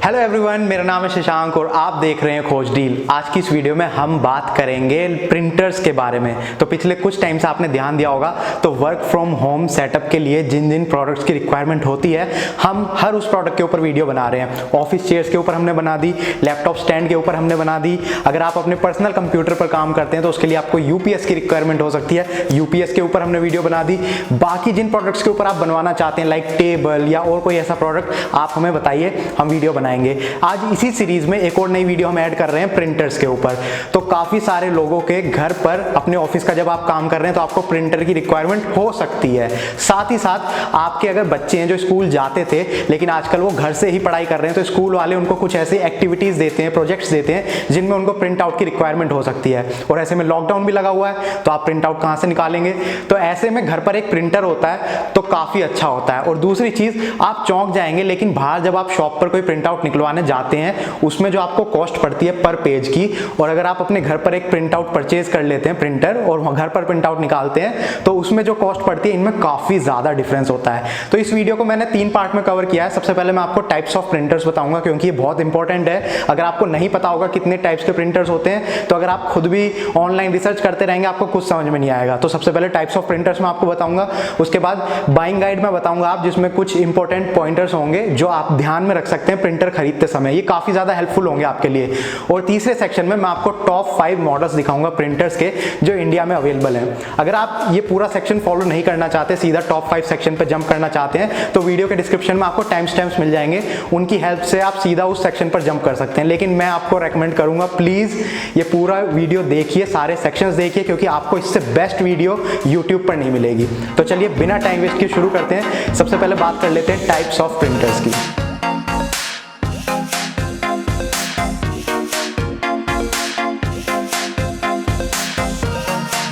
Hello everyone, मेरा नाम है शशांक और आप देख रहे हैं खोज डील। आज की इस वीडियो में हम बात करेंगे प्रिंटर्स के बारे में। तो पिछले कुछ टाइम से आपने ध्यान दिया होगा तो वर्क फ्रॉम होम सेटअप के लिए जिन जिन प्रोडक्ट्स की रिक्वायरमेंट होती है हम हर उस प्रोडक्ट के ऊपर वीडियो बना रहे हैं। ऑफिस चेयर्स के ऊपर हमने बना दी, लैपटॉप स्टैंड के ऊपर हमने बना दी। अगर आप अपने पर्सनल कंप्यूटर पर काम करते हैं तो उसके लिए आपको यूपीएस की रिक्वायरमेंट हो सकती है, यूपीएस के ऊपर हमने वीडियो बना दी। बाकी जिन प्रोडक्ट्स के ऊपर आप बनवाना चाहते हैं लाइक टेबल या और कोई ऐसा प्रोडक्ट आप हमें बताइए, हम वीडियो बनाएंगे। आज इसी सीरीज में एक और नई वीडियो हम ऐड कर रहे हैं प्रिंटर्स के ऊपर। तो काफी सारे लोगों के घर पर अपने ऑफिस का जब आप काम कर रहे हैं तो आपको प्रिंटर की रिक्वायरमेंट हो सकती है। साथ ही साथ आपके अगर बच्चे हैं जो स्कूल जाते थे लेकिन आजकल वो घर से ही पढ़ाई कर रहे हैं तो स्कूल वाले उनको कुछ ऐसी एक्टिविटीज देते हैं, प्रोजेक्ट्स देते हैं जिनमें उनको प्रिंट आउट की रिक्वायरमेंट हो सकती है। और ऐसे में लॉकडाउन भी लगा हुआ है तो आप प्रिंट आउट कहां से निकालेंगे। तो ऐसे में घर पर एक प्रिंटर होता है तो काफी अच्छा होता है। और दूसरी चीज, आप चौंक जाएंगे लेकिन बाहर जब आप शॉप पर कोई प्रिंट आउट निकलवाने जाते हैं उसमें जो आपको कॉस्ट पड़ती है पर पेज की, और अगर आप अपने घर पर एक प्रिंट आउट परचेज कर लेते हैं प्रिंटर और घर पर प्रिंट आउट निकालते हैं तो उसमें जो कॉस्ट पड़ती है इनमें काफी ज्यादा डिफरेंस होता है। तो इस वीडियो को मैंने 3 पार्ट में कवर किया है। सबसे पहले मैं आपको टाइप्स ऑफ प्रिंटर्स बताऊंगा क्योंकि ये बहुत इंपॉर्टेंट है। अगर आपको नहीं पता होगा कितने टाइप्स के प्रिंटर्स होते हैं तो अगर आप खुद भी ऑनलाइन रिसर्च करते रहेंगे आपको कुछ समझ में नहीं आएगा। तो सबसे पहले टाइप्स ऑफ प्रिंटर्स मैं आपको बताऊंगा, उसके बाद बाइंग गाइड में बताऊंगा आप, जिसमें कुछ इंपॉर्टेंट पॉइंटर्स होंगे जो आप ध्यान में रख सकते हैं प्रिंटर खरीदते समय। ये काफी ज्यादा हेल्पफुल होंगे आपके लिए। और तीसरे सेक्शन में मैं आपको टॉप 5 मॉडल्स दिखाऊंगा प्रिंटर्स के जो इंडिया में अवेलेबल हैं। अगर आप ये पूरा सेक्शन फॉलो नहीं करना चाहते, सीधा टॉप 5 सेक्शन पे जंप करना चाहते हैं तो वीडियो के डिस्क्रिप्शन में आपको टाइम स्टैम्प्स मिल जाएंगे, उनकी हेल्प से आप सीधा उस सेक्शन पर जंप कर सकते हैं। लेकिन मैं आपको रेकमेंड करूंगा प्लीज ये पूरा वीडियो देखिए, सारे सेक्शंस देखिए, क्योंकि आपको इससे बेस्ट वीडियो यूट्यूब पर नहीं मिलेगी। तो चलिए बिना टाइम वेस्ट किए शुरू करते हैं। सबसे पहले बात कर लेते हैं टाइप्स ऑफ प्रिंटर्स की।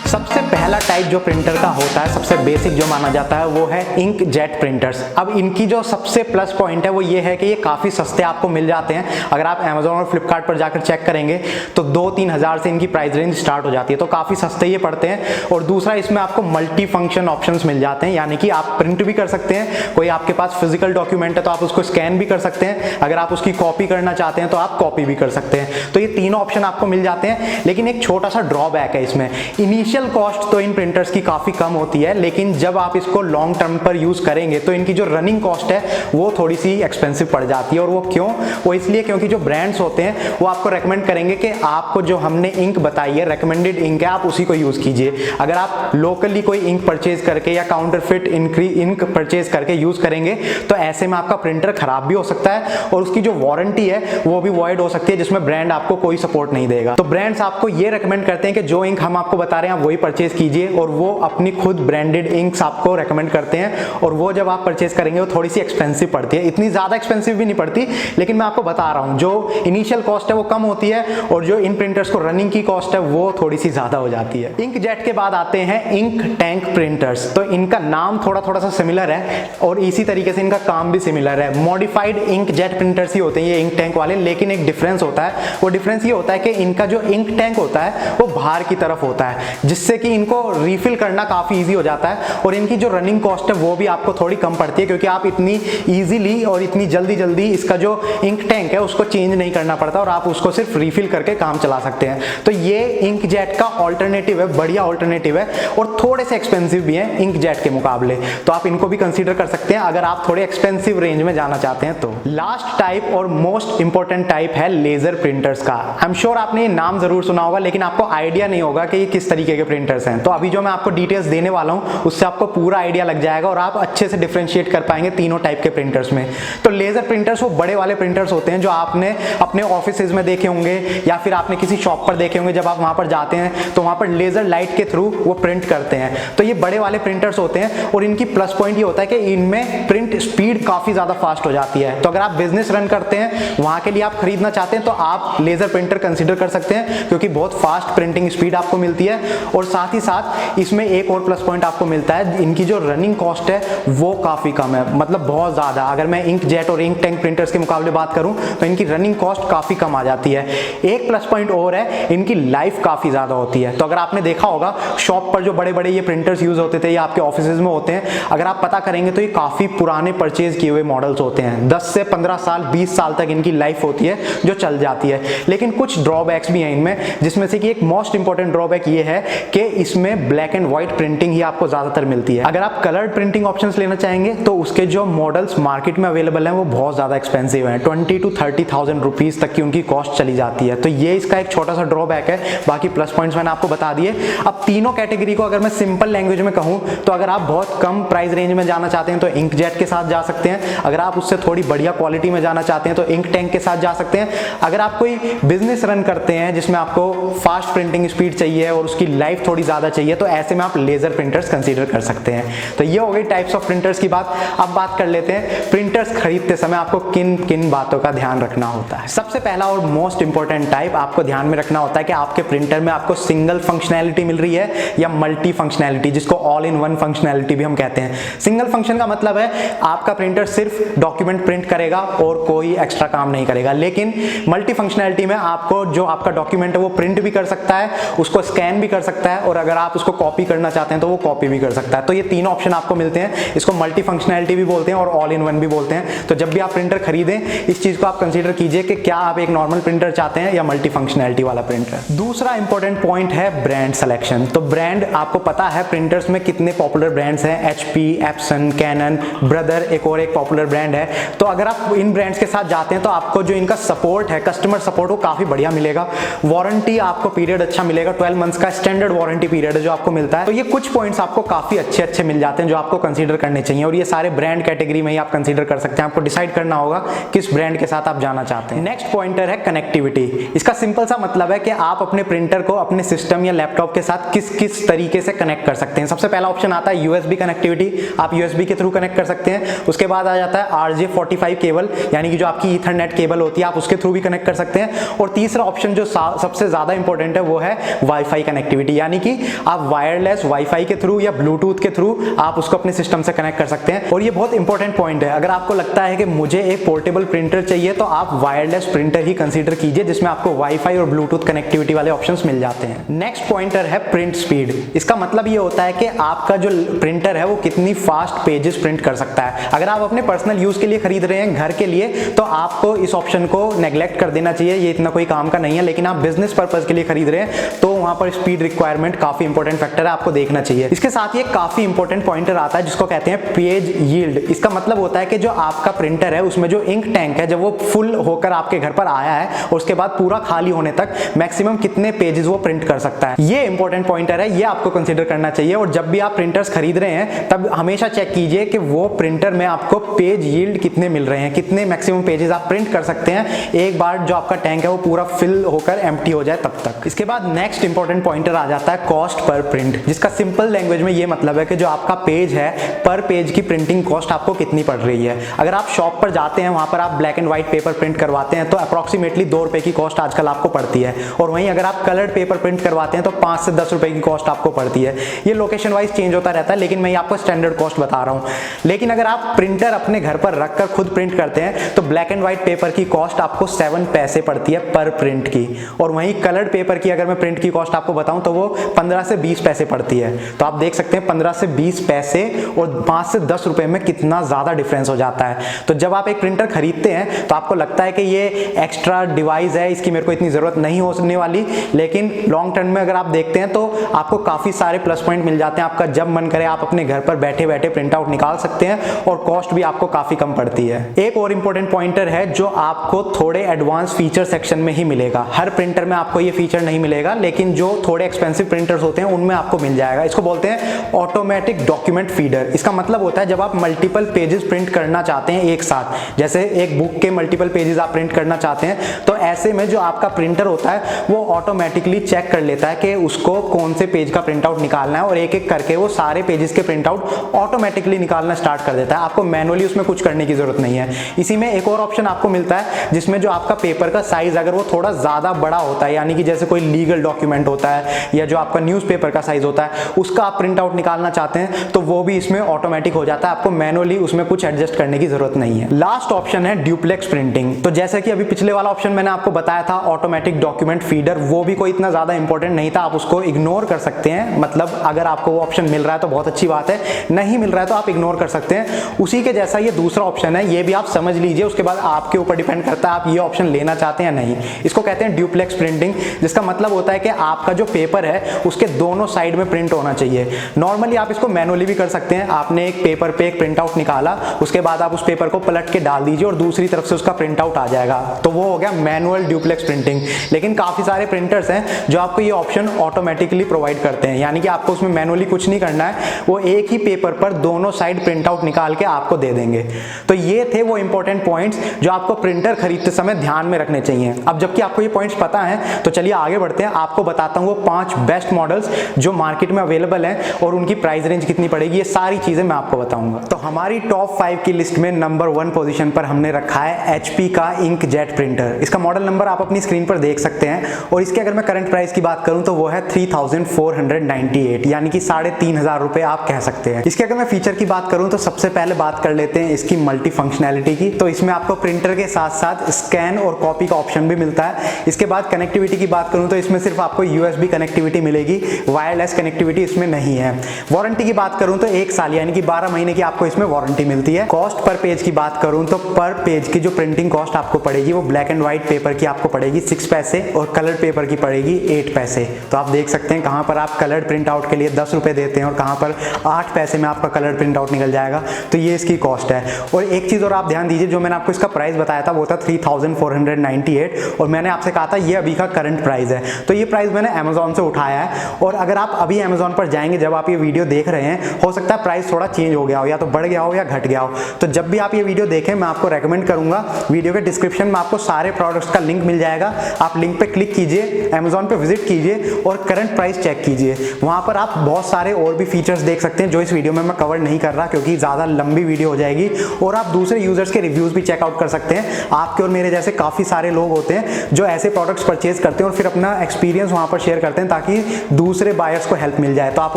सबसे पहला टाइप जो प्रिंटर का होता है, सबसे बेसिक जो माना जाता है वो है इंक जेट प्रिंटर्स। अब इनकी जो सबसे प्लस पॉइंट है वो ये है कि ये काफी सस्ते आपको मिल जाते हैं। अगर आप अमेजोन और फ्लिपकार्ट पर जाकर चेक करेंगे तो 2-3 हज़ार से इनकी प्राइस रेंज स्टार्ट हो जाती है, तो काफी सस्ते ये पड़ते हैं। और दूसरा, इसमें आपको मल्टी फंक्शन ऑप्शंस मिल जाते हैं, यानी कि आप प्रिंट भी कर सकते हैं। कोई आपके पास फिजिकल डॉक्यूमेंट है तो आप उसको स्कैन भी कर सकते हैं, अगर आप उसकी कॉपी करना चाहते हैं तो आप कॉपी भी कर सकते हैं। तो ये तीनों ऑप्शन आपको मिल जाते हैं। लेकिन एक छोटा सा ड्रॉबैक है इसमें, इनिशियल कॉस्ट तो इन प्रिंटर्स की काफी कम होती है, लेकिन जब आप इसको लॉन्ग टर्म पर यूज करेंगे तो इनकी जो रनिंग कॉस्ट है वो थोड़ी सी एक्सपेंसिव पड़ जाती है। और वो क्यों? वो इसलिए क्योंकि जो ब्रांड्स होते हैं वो आपको रेकमेंड करेंगे कि आपको जो हमने इंक बताई है, रेकमेंडेड इंक है, आप उसी को यूज कीजिए। अगर आप लोकली कोई इंक परचेज करके या काउंटरफिट इंक परचेज करके यूज करेंगे तो ऐसे में आपका प्रिंटर खराब भी हो सकता है और उसकी जो वारंटी है वो भी वॉइड हो सकती है, जिसमें ब्रांड आपको कोई सपोर्ट नहीं देगा। तो ब्रांड्स आपको ये रेकमेंड करते हैं कि जो इंक हम आपको बता रहे हैं आप वही परचेज कीजिए, और वो अपनी खुद ब्रांडेड इंक्स आपको रेकमेंड करते हैं। और वो जब आप परचेज करेंगे वो थोड़ी सी एक्सपेंसिव पड़ती है, इतनी ज्यादा एक्सपेंसिव भी नहीं पड़ती, लेकिन मैं आपको बता रहा हूं जो इनिशियल कॉस्ट है वो कम होती है और जो इन प्रिंटर्स को रनिंग की कॉस्ट है वो थोड़ी सी ज्यादा हो जाती है। इंक जेट के बाद आते हैं इंक टैंक प्रिंटर्स। तो इनका नाम थोड़ा सा सिमिलर है और इसी तरीके से इनका काम भी सिमिलर है। मॉडिफाइड इंक जेट प्रिंटर्स ही होते हैं ये इंक टैंक वाले, लेकिन एक डिफरेंस होता है। वो डिफरेंस ये होता है कि इनका जो इंक टैंक होता है वो बाहर की तरफ होता है, जिससे कि इनको रिफिल करना काफी इजी हो जाता है। और इनकी जो रनिंग कॉस्ट है वो भी आपको थोड़ी कम पड़ती है, क्योंकि आप इतनी इजीली और इतनी जल्दी इसका जो इंक टैंक है उसको चेंज नहीं करना पड़ता और आप उसको सिर्फ रिफिल करके काम चला सकते हैं। तो ये इंक जेट का ऑल्टरनेटिव है, बढ़िया ऑल्टरनेटिव है और थोड़े से एक्सपेंसिव भी है इंक जेट के मुकाबले। तो आप इनको भी कंसीडर कर सकते हैं अगर आप थोड़े एक्सपेंसिव रेंज में जाना चाहते हैं तो। लास्ट टाइप और मोस्ट इंपॉर्टेंट टाइप है लेजर प्रिंटर्स का। आई एम श्योर आपने ये नाम जरूर सुना होगा, लेकिन आपको आइडिया नहीं होगा कि ये किस तरीके के प्रिंटर्स हैं। तो अभी जो मैं आपको डिटेल्स देने वाला हूं उससे आपको पूरा आइडिया लग जाएगा और आप अच्छे से डिफरेंशिएट कर पाएंगे तीनों टाइप के प्रिंटर्स में। तो लेजर प्रिंटर्स वो बड़े वाले प्रिंटर्स होते हैं जो आपने अपने ऑफिसेज में देखे होंगे या फिर आपने किसी शॉप पर देखे होंगे। जब आप वहां पर जाते हैं तो वहां पर लेजर लाइट के थ्रू वो प्रिंट करते हैं। तो ये बड़े वाले प्रिंटर्स होते हैं और इनकी प्लस पॉइंट ये होता है कि इनमें प्रिंट स्पीड काफी ज्यादा फास्ट हो जाती है। तो अगर आप बिजनेस रन करते हैं वहां के लिए आप खरीदना चाहते हैं तो आप लेजर प्रिंटर कंसीडर कर सकते हैं, क्योंकि बहुत फास्ट प्रिंटिंग स्पीड आपको मिलती है। और साथ ही ही साथ इसमें एक और प्लस पॉइंट आपको मिलता है, इनकी जो रनिंग कॉस्ट है वो काफ़ी कम है, मतलब बहुत ज़्यादा। अगर मैं इंकजेट और इंक टैंक प्रिंटर्स के मुकाबले बात करूं तो इनकी रनिंग कॉस्ट काफ़ी कम आ जाती है। एक प्लस पॉइंट और है, इनकी लाइफ काफ़ी ज़्यादा होती है। तो अगर आपने देखा होगा शॉप पर जो बड़े बड़े ये प्रिंटर्स यूज़ होते थे या आपके ऑफिस में होते हैं, अगर आप पता करेंगे तो ये काफ़ी पुराने परचेज किए हुए मॉडल्स होते हैं। 10 से 15 साल 20 साल तक इनकी लाइफ होती है जो चल जाती है। लेकिन कुछ ड्रॉबैक्स भी हैं इनमें, जिसमें से कि एक मोस्ट इंपॉर्टेंट ड्रॉबैक ये है कि इसमें ब्लैक एंड व्हाइट प्रिंटिंग ही आपको ज़्यादातर मिलती है। अगर आप कलर्ड प्रिंटिंग ऑप्शंस लेना चाहेंगे तो उसके जो मॉडल्स मार्केट में अवेलेबल हैं वो बहुत ज़्यादा एक्सपेंसिव हैं, 20 to 30,000 रुपीज़ तक की उनकी कॉस्ट चली जाती है। तो ये इसका एक छोटा सा ड्रॉबैक है, बाकी प्लस पॉइंट्स मैंने आपको बता दिए। अब तीनों कैटेगरी को अगर मैं सिंपल लैंग्वेज में कहूँ तो अगर आप बहुत कम प्राइस रेंज में जाना चाहते हैं तो इंकजेट के साथ जा सकते हैं, अगर आप उससे थोड़ी बढ़िया क्वालिटी में जाना चाहते हैं तो इंक टैंक के साथ जा सकते हैं। अगर आप कोई बिजनेस रन करते हैं जिसमें आपको फास्ट प्रिंटिंग स्पीड चाहिए और उसकी लाइफ थोड़ी ज़्यादा चाहिए तो ऐसे में आप लेजर प्रिंटर्स कंसीडर कर सकते हैं। तो ये हो गई टाइप्स ऑफ प्रिंटर्स की बात। अब बात कर लेते हैं प्रिंटर्स खरीदते समय आपको किन किन बातों का ध्यान रखना होता है। सबसे पहला और मोस्ट इंपॉर्टेंट टाइप आपको ध्यान में रखना होता है कि आपके प्रिंटर में आपको सिंगल फंक्शनैलिटी मिल रही है या मल्टी फंक्शनैलिटी, जिसको ऑल इन वन फंक्शनैलिटी भी हम कहते हैं। सिंगल फंक्शन का मतलब है आपका प्रिंटर सिर्फ डॉक्यूमेंट प्रिंट करेगा और कोई एक्स्ट्रा काम नहीं करेगा। लेकिन मल्टी फंक्शनैलिटी में आपको जो आपका डॉक्यूमेंट है वो प्रिंट भी कर सकता है, उसको स्कैन भी कर सकता है, और अगर आप उसको कॉपी करना चाहते हैं तो वो कॉपी भी कर सकता है। तो ये तीनों ऑप्शन आपको मिलते हैं। इसको मल्टी फंक्शनैलिटी भी बोलते हैं और ऑल इन वन भी बोलते हैं। तो जब भी आप प्रिंटर खरीदें इस चीज को आप कंसीडर कीजिए कि क्या आप एक नॉर्मल प्रिंटर चाहते हैं या मल्टी फंक्शनैलिटी वाला प्रिंटर। दूसरा इंपॉर्टेंट पॉइंट है ब्रांड सिलेक्शन। तो ब्रांड आपको पता है प्रिंटर्स में कितने पॉपुलर ब्रांड्स हैं, एचपी, एप्सन, कैनन, ब्रदर एक और एक पॉपुलर ब्रांड है। तो अगर आप इन ब्रांड्स के साथ जाते हैं तो आपको जो इनका सपोर्ट है, कस्टमर सपोर्ट, वो काफी बढ़िया मिलेगा। वारंटी आपको पीरियड अच्छा मिलेगा, 12 मंथ्स का स्टैंडर्ड वारंटी पीरियड है जो आपको मिलता है। तो ये कुछ पॉइंट्स आपको काफी अच्छे मिल जाते हैं जो आपको कंसीडर करने चाहिए, और ये सारे ब्रांड कैटेगरी में ही आप कंसीडर कर सकते हैं। आपको डिसाइड करना होगा किस ब्रांड के साथ आप जाना चाहते हैं। नेक्स्ट पॉइंटर है कनेक्टिविटी। इसका सिंपल सा मतलब है कि आप अपने प्रिंटर को अपने सिस्टम या लैपटॉप के साथ किस किस तरीके से कनेक्ट कर सकते हैं। सबसे पहला ऑप्शन आता है यूएसबी कनेक्टिविटी, आप यूएसबी के थ्रू कनेक्ट कर सकते हैं। उसके बाद आ जाता है RJ45 केबल, यानी कि जो आपकी ईथरनेट केबल होती है आप उसके थ्रू भी कनेक्ट कर सकते हैं। और तीसरा ऑप्शन जो सबसे ज्यादा इंपॉर्टेंट है वो है वाईफाई कनेक्टिविटी, यानी कि आप वायरलेस वाईफाई के थ्रू या ब्लूटूथ के थ्रू आप उसको अपने सिस्टम से कनेक्ट कर सकते हैं। और ये बहुत इंपॉर्टेंट पॉइंट है, अगर आपको लगता है कि मुझे एक पोर्टेबल प्रिंटर चाहिए तो आप वायरलेस प्रिंटर ही कंसीडर कीजिए जिसमें आपको वाईफाई और ब्लूटूथ कनेक्टिविटी वाले ऑप्शंस मिल जाते हैं। नेक्स्ट पॉइंटर है प्रिंट स्पीड। इसका मतलब ये होता है कि आपका जो प्रिंटर है वो कितनी फास्ट पेजेस प्रिंट कर सकता है। अगर आप अपने पर्सनल यूज के लिए खरीद रहे हैं घर के लिए तो आपको इस ऑप्शन को नेग्लेक्ट कर देना चाहिए, ये इतना कोई काम का नहीं है। लेकिन आप बिजनेस पर्पज के लिए खरीद रहे हैं तो वहां पर स्पीड रिक्वायरमेंट काफी इंपॉर्टेंट फैक्टर है, आपको देखना चाहिए। इसके साथ ही एक काफी इंपॉर्टेंट पॉइंटर आता है जिसको कहते हैं पेज यील्ड। इसका मतलब होता है कि जो आपका प्रिंटर है उसमें जो इंक टैंक है जब वो फुल होकर आपके घर पर आया है और उसके बाद पूरा खाली होने तक मैक्सिमम कितने पेजेस वो प्रिंट कर सकता है, ये इंपॉर्टेंट पॉइंटर है, ये आपको कंसीडर करना चाहिए। और जब भी आप प्रिंटर्स खरीद रहे हैं तब हमेशा चेक कीजिए कि वो प्रिंटर में आपको पेज यील्ड कितने मिल रहे हैं, कितने मैक्सिमम पेजेस आप प्रिंट कर सकते हैं एक बार जो आपका टैंक है वो पूरा फिल होकर एम्प्टी हो जाए तब तक। इसके बाद नेक्स्ट इंपॉर्टेंट पॉइंटर आ जाता है कॉस्ट पर प्रिंट, जिसका सिंपल लैंग्वेज में ये मतलब है कि जो आपका पेज है पर पेज की प्रिंटिंग कॉस्ट आपको कितनी पड़ रही है। अगर आप शॉप पर जाते हैं वहां पर आप black and white paper print करवाते हैं तो अप्रॉक्सीमेटली 2 रुपए की कॉस्ट आजकल आपको पड़ती है, और वहीं अगर आप कलर्ड पेपर प्रिंट करवाते हैं तो 5 से 10 रुपए की कॉस्ट आपको पड़ती है। ये लोकेशन वाइज चेंज होता रहता है, लेकिन मैं आपको स्टैंडर्ड कॉस्ट बता रहा हूं। लेकिन अगर आप प्रिंटर अपने घर पर रखकर खुद प्रिंट करते हैं तो ब्लैक एंड व्हाइट पेपर की कॉस्ट आपको 7 पैसे पड़ती है पर प्रिंट की, और वहीं कलर्ड पेपर की अगर मैं प्रिंट की कॉस्ट आपको बताऊं तो वो 15 से 20 पैसे पड़ती है। तो आप देख सकते हैं 15 से 20 पैसे और 5 से 10 रुपए में कितना ज्यादा डिफरेंस हो जाता है। तो जब आप एक प्रिंटर खरीदते हैं तो आपको लगता है कि ये एक्स्ट्रा डिवाइस है, इसकी मेरे को इतनी जरूरत नहीं होने वाली, लेकिन लॉन्ग टर्म में अगर आप देखते हैं तो आपको काफी सारे प्लस पॉइंट मिल जाते हैं। आपका जब मन करे आप अपने घर पर बैठे बैठे प्रिंट आउट निकाल सकते हैं और कॉस्ट भी आपको काफी कम पड़ती है। एक और इंपॉर्टेंट पॉइंटर है जो आपको थोड़े एडवांस फीचर सेक्शन में ही मिलेगा। हर प्रिंटर में आपको ये फीचर नहीं मिलेगा, लेकिन जो थोड़े एक्सपेंसिव प्रिंटर्स होते हैं उनमें आपको मिल जाएगा। इसको बोलते हैं ऑटोमेटिक डॉक्यूमेंट फीडर। इसका मतलब होता है जब आप मल्टीपल पेजेस प्रिंट करना चाहते हैं एक साथ, जैसे एक बुक के मल्टीपल पेजेस आप प्रिंट करना चाहते हैं, तो ऐसे में जो आपका प्रिंटर होता है वो ऑटोमेटिकली चेक कर लेता है कि उसको कौन से पेज का प्रिंट आउट निकालना है, और एक एक करके वो सारे पेजेस के प्रिंट आउट ऑटोमेटिकली निकालना स्टार्ट कर देता है। आपको मैनुअली उसमें कुछ करने की जरूरत नहीं है। इसी में एक और ऑप्शन आपको मिलता है जिसमें जो आपका पेपर का साइज अगर वो थोड़ा ज्यादा बड़ा होता है, यानी कि जैसे कोई लीगल डॉक्यूमेंट होता है या जो आपका न्यूज़पेपर का साइज होता है उसका आप प्रिंट आउट निकालना चाहते हैं तो वो भी इसमें ऑटोमेटिक हो जाता है, आपको मैनुअली उसमें कुछ एडजस्ट करने की जरूरत नहीं है। लास्ट ऑप्शन है ड्यूप्लेक्स प्रिंटिंग। तो जैसे कि अभी पिछले वाला ऑप्शन मैंने आपको बताया था ऑटोमेटिक डॉक्यूमेंट फीडर, वो भी कोई इतना ज्यादा इंपॉर्टेंट नहीं था, आप उसको इग्नोर कर सकते हैं। मतलब अगर आपको वो ऑप्शन मिल रहा है तो बहुत अच्छी बात है, नहीं मिल रहा है तो आप इग्नोर कर सकते हैं। उसी के जैसा ये दूसरा ऑप्शन है, ये भी आप समझ लीजिए, उसके बाद आपके ऊपर डिपेंड करता है आप ये ऑप्शन लेना चाहते हैं या नहीं। इसको कहते हैं ड्यूप्लेक्स प्रिंटिंग, जिसका मतलब होता है कि आपका जो पेपर है उसके दोनों साइड में प्रिंट होना चाहिए। नॉर्मली आप इसको मैनुअली भी कर सकते हैं, आपने एक पेपर पे एक प्रिंट आउट निकाला, उसके बाद आप उस पेपर को पलट के डाल दीजिए और दूसरी तरफ से उसका प्रिंट आउट आ जाएगा, तो वो हो गया मैनुअल ड्यूप्लेक्स प्रिंटिंग। लेकिन काफी सारे प्रिंटर्स हैं जो आपको ये ऑप्शन ऑटोमेटिकली प्रोवाइड करते हैं, यानी कि आपको उसमें मैनुअली कुछ नहीं करना है, वो एक ही पेपर पर दोनों साइड प्रिंट आउट निकाल के आपको दे देंगे। तो ये थे वो इंपॉर्टेंट पॉइंट्स जो आपको प्रिंटर खरीदते समय ध्यान में रखने चाहिए। अब जबकि आपको ये पॉइंट्स पता है तो चलिए आगे बढ़ते हैं, आपको बताता हूँ वो 5 बेस्ट मॉडल्स जो मार्केट में अवेलेबल हैं और उनकी प्राइस रेंज कितनी पड़ेगी, ये सारी चीजें मैं आपको बताऊंगा। तो हमारी टॉप 5 की लिस्ट में नंबर 1 पोजीशन पर हमने रखा है HP का इंकजेट प्रिंटर। इसका मॉडल नंबर आप अपनी स्क्रीन पर देख सकते हैं और इसके अगर मैं करंट प्राइस की बात करूं तो वो है 3498, यानी कि 3500 रुपए आप कह सकते हैं। इसके अगर मैं फीचर की बात करूं तो सबसे पहले बात कर लेते हैं इसकी मल्टी फंक्शनैलिटी की। तो इसमें आपको प्रिंटर के साथ साथ स्कैन और कॉपी का ऑप्शन भी मिलता है। इसके बाद कनेक्टिविटी की बात करूं तो इसमें सिर्फ आपको USB कनेक्टिविटी मिलेगी, वायरलेस कनेक्टिविटी इसमें नहीं है। वारंटी की बात करूं तो 1 साल यानी कि 12 महीने की आपको इसमें वारंटी मिलती है। कॉस्ट पर पेज की बात करूं तो पर पेज की जो प्रिंटिंग कॉस्ट आपको पड़ेगी वो ब्लैक एंड व्हाइट पेपर की आपको पड़ेगी 6 पैसे और कलर पेपर की पड़ेगी 8 पैसे। तो आप देख सकते हैं कहां पर आप कलर प्रिंट आउट के लिए 10 रुपए देते हैं और कहां पर 8 पैसे में आपका कलर प्रिंट आउट निकल जाएगा। तो ये इसकी कॉस्ट है। और एक चीज और आप ध्यान दीजिए, जो मैंने आपको इसका प्राइस बताया था वो था 3498 और मैंने आपसे कहा था ये अभी का करंट प्राइस है। तो ये प्राइस मैंने Amazon से उठाया है और अगर आप अभी Amazon पर जाएंगे जब आप ये वीडियो देख रहे हैं, हो सकता है प्राइस थोड़ा चेंज हो गया हो, या तो बढ़ गया हो या घट गया हो। तो जब भी आप ये वीडियो देखें मैं आपको रेकमेंड करूंगा, वीडियो के डिस्क्रिप्शन में आपको सारे प्रोडक्ट्स का लिंक मिल जाएगा, आप लिंक पे क्लिक कीजिए, Amazon पे विजिट कीजिए और करंट प्राइस चेक कीजिए। वहां पर आप बहुत सारे और भी फीचर्स देख सकते हैं जो इस वीडियो में मैं कवर नहीं कर रहा क्योंकि ज्यादा लंबी वीडियो हो जाएगी। और आप दूसरे यूजर्स के रिव्यूज भी चेकआउट कर सकते हैं। आपके और मेरे जैसे काफी सारे लोग होते हैं जो ऐसे प्रोडक्ट्स परचेज करते हैं और फिर अपना एक्सपीरियंस वहां पर शेयर करते हैं ताकि दूसरे बायर्स को हेल्प मिल जाए। तो आप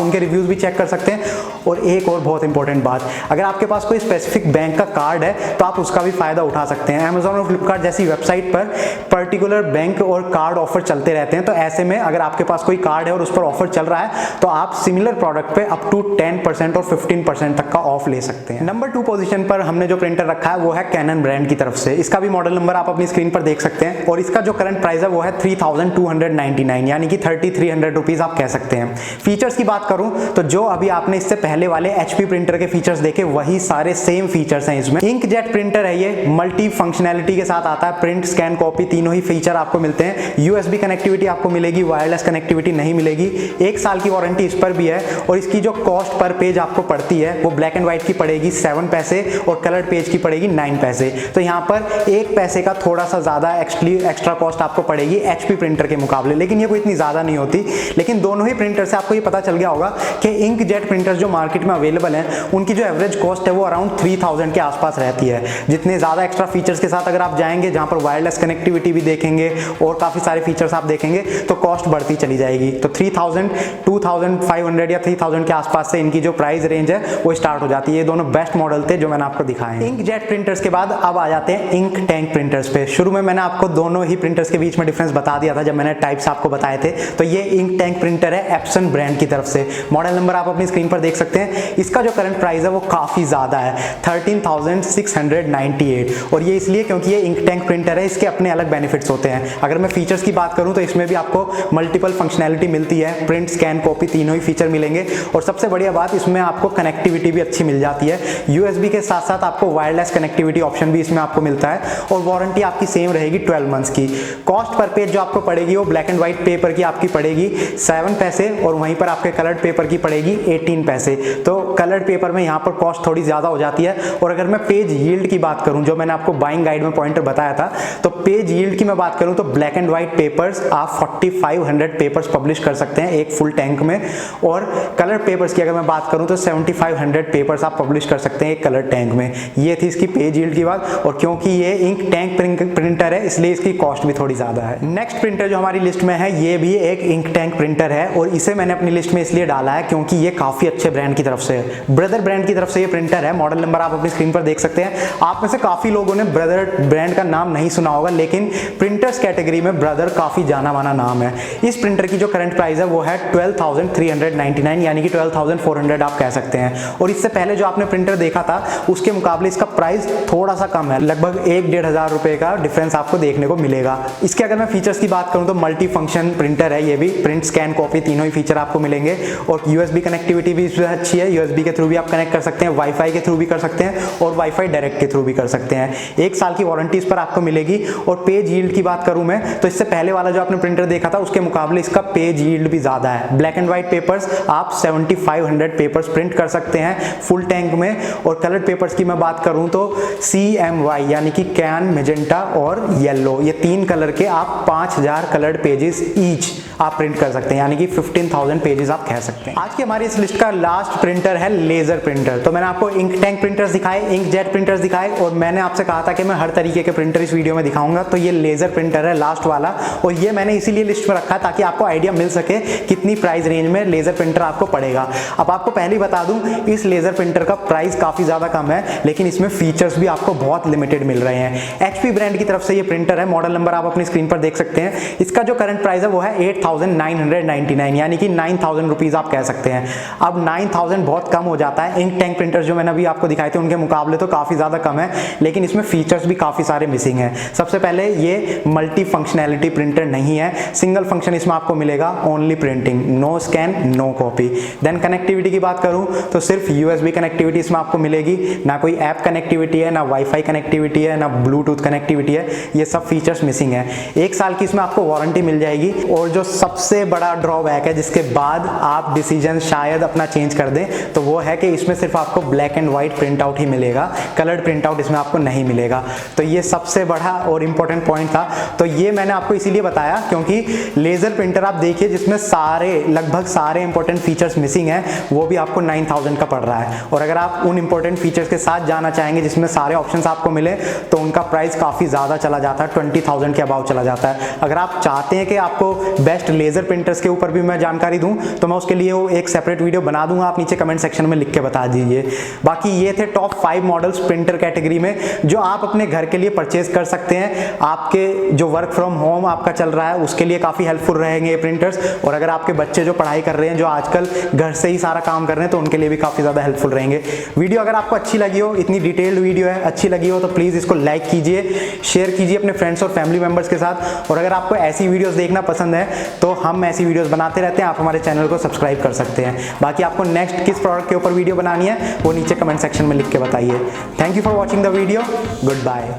उनके रिव्यूज भी चेक कर सकते हैं। और एक और बहुत इंपॉर्टेंट बात, अगर आपके पास कोई स्पेसिफिक बैंक का कार्ड है तो आप उसका भी फायदा उठा सकते हैं। Amazon और फ्लिपकार्ट जैसी वेबसाइट पर पर्टिकुलर बैंक और कार्ड ऑफर चलते रहते हैं। तो ऐसे में अगर आपके पास कोई कार्ड है और उस पर ऑफर चल रहा है तो आप सिमिलर प्रोडक्ट पे अप टू 10% और 15% तक का ऑफ ले सकते हैं। नंबर 2 पोजीशन पर हमने जो प्रिंटर रखा है वो है कैनन ब्रांड की तरफ से। इसका भी मॉडल नंबर आप अपनी स्क्रीन पर देख सकते हैं और इसका जो करंट प्राइस है वो है 3299, यानी कि 3300 रुपीज आप कह सकते हैं। फीचर्स की बात करूं तो जो अभी आपने इससे पहले वाले HP प्रिंटर के फीचर्स देखे वही सारे सेम फीचर्स हैं इसमें। इंकजेट प्रिंटर है ये, मल्टी फंक्शनैलिटी के साथ आता है, प्रिंट स्कैन कॉपी तीनों ही फीचर आपको मिलते हैं। USB कनेक्टिविटी आपको मिलेगी, वायरलेस कनेक्टिविटी नहीं मिलेगी। 1 साल की वारंटी इस पर भी है और इसकी जो कॉस्ट पर पेज आपको पड़ती है वो ब्लैक एंड व्हाइट की पड़ेगी 7 पैसे और कलर पेज की पड़ेगी 9 पैसे। तो यहाँ पर 1 पैसे का थोड़ा सा ज्यादा एक्स्ट्रा कॉस्ट आपको पड़ेगी HP प्रिंटर के मुकाबले, लेकिन ये कोई इतनी ज्यादा नहीं होती। लेकिन दोनों ही प्रिंटर से आपको ये पता चल गया होगा कि इंकजेट प्रिंटर्स जो मार्केट में अवेलेबल हैं उनकी जो एवरेज कॉस्ट है वो अराउंड 3000 के आसपास रहती है। जितने ज्यादा एक्स्ट्रा फीचर्स के साथ अगर आप जाएंगे, जहां पर वायरलेस कनेक्टिविटी भी देखेंगे और काफी सारे फीचर्स आप देखेंगे, तो कॉस्ट बढ़ती चली जाएगी। तो 3000, 2500 या 3000 के आसपास से इनकी जो प्राइस रेंज है वो स्टार्ट हो जाती है। ये दोनों बेस्ट मॉडल थे जो मैंने आपको दिखाए। इंकजेट प्रिंटर्स के बाद अब आ जाते हैं इंक टैंक प्रिंटर्स पे। शुरू में मैंने आपको दोनों ही प्रिंटर्स के बीच में डिफरेंस बता दिया था जब मैंने टाइप्स आपको बताए थे। तो ये इंक टैंक प्रिंटर है एप्सन ब्रांड की तरफ से। मॉडल नंबर आप अपनी स्क्रीन पर देख सकते हैं। इसका जो करंट प्राइस है वो काफी ज्यादा है, 13,698। और ये इसलिए क्योंकि ये इंक टैंक प्रिंटर है, इसके अपने अलग बेनिफिट्स होते हैं। अगर मैं फीचर्स की बात करूं तो इसमें भी आपको मल्टीपल फंक्शनैलिटी मिलती है, प्रिंट स्कैन कॉपी तीनों ही फीचर मिलेंगे। और सबसे बढ़िया बात, इसमें आपको कनेक्टिविटी भी अच्छी मिल जाती है। USB के साथ साथ आपको वायरलेस कनेक्टिविटी ऑप्शन भी इसमें आपको मिलता है और वारंटी आपकी सेम रहेगी 12 मंथ्स की। कॉस्ट पर पेज जो आपको पड़ेगी वो ब्लैक एंड व्हाइट पेपर की आपकी पड़ेगी 7 पैसे और वहीं पर आपके कलर्ड पेपर की पड़ेगी 18 पैसे। तो कलर्ड पेपर में यहाँ पर कॉस्ट थोड़ी ज्यादा हो जाती है। और अगर मैं पेज यील्ड की बात करूं, जो मैंने आपको बाइंग गाइड में पॉइंटर बताया था, तो पेज यील्ड की मैं बात करूं तो ब्लैक एंड व्हाइट पेपर्स आप 4500 पेपर्स पब्लिश कर सकते हैं एक फुल टैंक में। और कलर पेपर्स की अगर मैं बात करूं तो 7500 पेपर्स आप पब्लिश कर सकते हैं एक कलर टैंक में। ये थी इसकी पेज यील्ड की बात। और क्योंकि ये इंक टैंक प्रिंटर है इसलिए इसकी कॉस्ट भी थोड़ी ज्यादा है। नेक्स्ट प्रिंटर जो हमारी लिस्ट में है ये भी एक इंक टैंक प्रिंटर प्रिंटर है और इसे मैंने अपनी लिस्ट में इसलिए डाला है क्योंकि ये काफ़ी अच्छे ब्रांड की तरफ से है। ब्रदर ब्रांड की तरफ से ये प्रिंटर है। मॉडल नंबर आप अपनी स्क्रीन पर देख सकते हैं। आप में से काफ़ी लोगों ने ब्रदर ब्रांड का नाम नहीं सुना होगा, लेकिन प्रिंटर्स कैटेगरी में ब्रदर काफ़ी जाना माना नाम है। इस प्रिंटर की जो करंट प्राइस है वो है 12,399 यानी कि 12,400 आप कह सकते हैं। और इससे पहले जो आपने प्रिंटर देखा था उसके मुकाबले इसका प्राइस थोड़ा सा कम है, लगभग 1-1.5 हज़ार रुपए का डिफरेंस आपको देखने को मिलेगा। इसके अगर मैं फीचर्स की बात करूं तो मल्टी फंक्शन प्रिंटर है, ये भी प्रिंट स्कैन कॉपी तीनों ही फीचर आपको मिलेंगे। और यूएसबी कनेक्टिविटी भी इसमें अच्छी है, यूएसबी के थ्रू भी आप कनेक्ट कर सकते हैं, वाईफाई के थ्रू भी कर सकते हैं और वाईफाई डायरेक्ट के थ्रू भी कर सकते हैं। 1 साल की वारंटी इस पर आपको मिलेगी। और पेज यील्ड की बात करूं मैं तो इससे पहले वाला जो आपने प्रिंटर देखा था उसके मुकाबले इसका पेज यील्ड भी ज्यादा है। ब्लैक एंड व्हाइट पेपर्स आप 7500 पेपर्स प्रिंट कर सकते हैं फुल टैंक में। और कलर्ड पेपर्स की मैं बात करूं तो CMY यानी कि कैन, मेजेंटा और येलो, ये 3 कलर के आप 5000 कलर्ड पेजेस ईच आप प्रिंट कर सकते हैं, यानी कि 15,000 पेजेस आप कह सकते हैं। आज की हमारी इस लिस्ट का लास्ट प्रिंटर है लेजर प्रिंटर। तो मैंने आपको इंक टैंक प्रिंटर्स दिखाए, इंक जेट प्रिंटर्स दिखाए और मैंने आपसे कहा था कि मैं हर तरीके के प्रिंटर इस वीडियो में दिखाऊंगा। तो ये लेजर प्रिंटर है लास्ट वाला, और ये मैंने इसीलिए लिस्ट में रखा ताकि आपको आइडिया मिल सके कितनी प्राइस रेंज में लेजर प्रिंटर आपको पड़ेगा। अब आपको पहले ही बता दूं, इस लेजर प्रिंटर का प्राइस काफी ज्यादा कम है, लेकिन इसमें फीचर्स भी आपको बहुत लिमिटेड मिल रहे हैं। HP ब्रांड की तरफ से ये प्रिंटर है। मॉडल नंबर आप अपनी स्क्रीन पर देख सकते हैं। इसका जो करंट प्राइस है वो है 8,999 यानी कि 9,000 रुपीज आप कह सकते हैं। अब 9,000 बहुत कम हो जाता है। इंक टैंक प्रिंटर जो मैंने अभी आपको दिखाए थे उनके मुकाबले तो काफी ज्यादा कम है, लेकिन इसमें फीचर्स भी काफी सारे मिसिंग है। सबसे पहले ये मल्टी फंक्शनैलिटी प्रिंटर नहीं है, सिंगल फंक्शन इसमें आपको मिलेगा, only printing, no scan no copy. Then connectivity की बात करूं तो सिर्फ यूएसबी कनेक्टिविटी इसमें आपको मिलेगी, ना कोई ऐप कनेक्टिविटी है, ना वाईफाई कनेक्टिविटी है, ना ब्लूटूथ कनेक्टिविटी है। ये सब फीचर्स मिसिंग है। 1 साल की इसमें आपको वारंटी मिल जाएगी। और जो सबसे बड़ा ड्रॉबैक है जिसके बाद आप डिसीजन शायद अपना चेंज कर दें, तो वो है कि इसमें सिर्फ आपको black and white print out ही मिलेगा, कलर्ड प्रिंट आउट इसमें आपको नहीं मिलेगा। तो ये सबसे बड़ा और इंपॉर्टेंट पॉइंट था। तो ये मैंने आपको इसीलिए बताया क्योंकि लेजर प्रिंटर आप देखिए जिसमें लगभग सारे इंपॉर्टेंट फीचर्स मिसिंग है, वो भी आपको 9,000 का पड़ रहा है। और अगर आप उन इंपॉर्टेंट फीचर्स के साथ जाना चाहेंगे जिसमें सारे ऑप्शंस आपको मिले, तो उनका प्राइस काफी ज्यादा चला जाता है, 20,000 के अबाव चला जाता है। अगर आप चाहते हैं कि आपको बेस्ट लेजर प्रिंटर्स के ऊपर भी मैं जानकारी दूं, तो मैं उसके लिए वो एक सेपरेट वीडियो बना दूंगा, आप नीचे कमेंट सेक्शन में लिख के बता दीजिए। बाकी ये थे टॉप 5 मॉडल्स प्रिंटर कैटेगरी में जो आप अपने घर के लिए परचेज कर सकते हैं। आपके जो वर्क फ्रॉम होम आपका चल रहा है उसके लिए काफी हेल्पफुल रहेंगे ये प्रिंटर्स। और अगर आपके बच्चे जो पढ़ाई कर रहे हैं, जो आजकल घर से ही सारा काम कर रहे हैं, तो उनके लिए भी काफी ज्यादा हेल्पफुल रहेंगे। वीडियो अगर आपको अच्छी लगी हो, इतनी डिटेल्ड वीडियो है, अच्छी लगी हो तो प्लीज इसको लाइक कीजिए, शेयर कीजिए अपने फ्रेंड्स और फैमिली मेंबर्स के साथ। और अगर आपको ऐसी वीडियोस देखना पसंद है तो हम ऐसी वीडियोस बनाते रहते हैं, आप हमारे चैनल को सब्सक्राइब कर सकते हैं। बाकी आपको नेक्स्ट किस प्रोडक्ट के ऊपर वीडियो बनानी है वो नीचे कमेंट सेक्शन में लिख के बताइए। Thank you for watching the video, good bye.